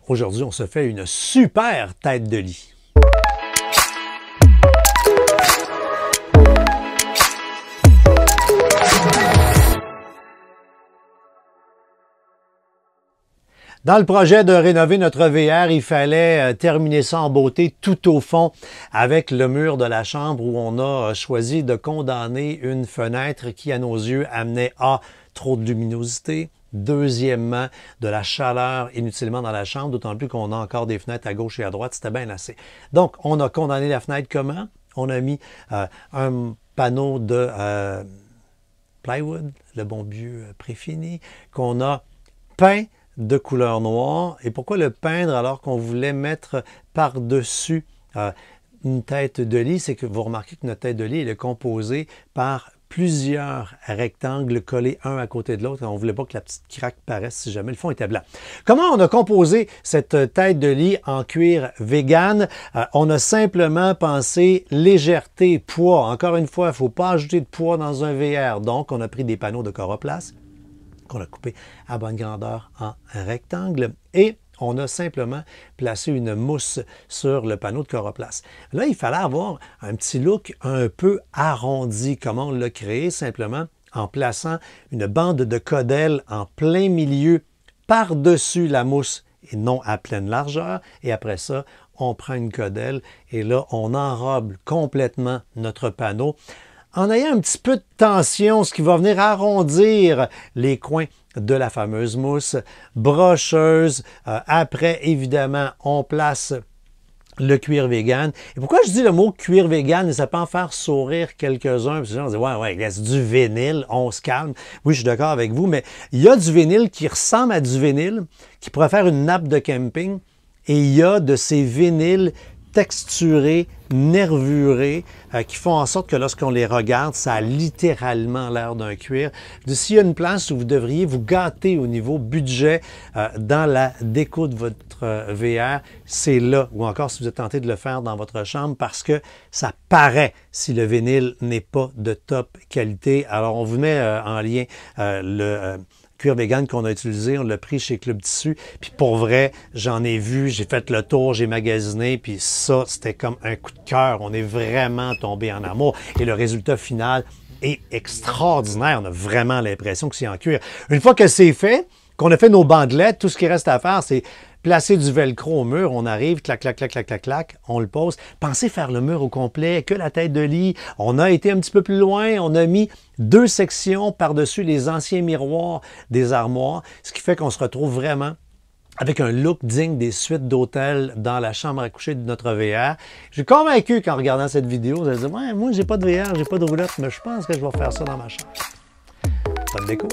Aujourd'hui, on se fait une super tête de lit. Dans le projet de rénover notre VR, il fallait terminer ça en beauté tout au fond avec le mur de la chambre où on a choisi de condamner une fenêtre qui, à nos yeux, amenait trop de luminosité. Deuxièmement, de la chaleur inutilement dans la chambre, d'autant plus qu'on a encore des fenêtres à gauche et à droite, c'était bien assez. Donc, on a condamné la fenêtre comment? On a mis un panneau de plywood, le bon vieux préfini, qu'on a peint de couleur noire. Et pourquoi le peindre alors qu'on voulait mettre par-dessus une tête de lit? C'est que vous remarquez que notre tête de lit elle est composée par plusieurs rectangles collés un à côté de l'autre. On ne voulait pas que la petite craque paraisse si jamais le fond était blanc. Comment on a composé cette tête de lit en cuir vegan? On a simplement pensé légèreté, poids. Encore une fois, il ne faut pas ajouter de poids dans un VR. Donc, on a pris des panneaux de Coroplast qu'on a coupé à bonne grandeur en rectangle et on a simplement placé une mousse sur le panneau de Coroplast. Là, il fallait avoir un petit look un peu arrondi. Comment on l'a créé? Simplement en plaçant une bande de codelle en plein milieu par-dessus la mousse et non à pleine largeur. Et après ça, on prend une codelle et là, on enrobe complètement notre panneau en ayant un petit peu de tension, ce qui va venir arrondir les coins de la fameuse mousse brocheuse. Après, évidemment, on place le cuir vegan. Et pourquoi je dis le mot cuir vegan? Ça peut en faire sourire quelques-uns. Parce que les gens disent, ouais, c'est du vinyle, on se calme. Oui, je suis d'accord avec vous, mais il y a du vinyle qui ressemble à du vinyle, qui pourrait faire une nappe de camping. Et il y a de ces vinyles texturés, nervurés, qui font en sorte que lorsqu'on les regarde, ça a littéralement l'air d'un cuir. S'il y a une place où vous devriez vous gâter au niveau budget dans la déco de votre VR, c'est là. Ou encore si vous êtes tenté de le faire dans votre chambre parce que ça paraît si le vinyle n'est pas de top qualité. Alors, on vous met en lien le cuir vegan qu'on a utilisé, on l'a pris chez Club Tissu. Puis pour vrai, j'en ai vu, j'ai fait le tour, j'ai magasiné, puis ça, c'était comme un coup de cœur. On est vraiment tombé en amour. Et le résultat final est extraordinaire. On a vraiment l'impression que c'est en cuir. Une fois que c'est fait, qu'on a fait nos bandelettes, tout ce qui reste à faire, c'est placer du velcro au mur, on arrive, clac, clac, clac, clac, clac, clac, on le pose. Pensez faire le mur au complet, que la tête de lit. On a été un petit peu plus loin, on a mis 2 sections par-dessus les anciens miroirs des armoires, ce qui fait qu'on se retrouve vraiment avec un look digne des suites d'hôtel dans la chambre à coucher de notre VR. Je suis convaincu qu'en regardant cette vidéo, vous allez dire, ouais, moi, j'ai pas de VR, j'ai pas de roulotte, mais je pense que je vais faire ça dans ma chambre. Bonne déco!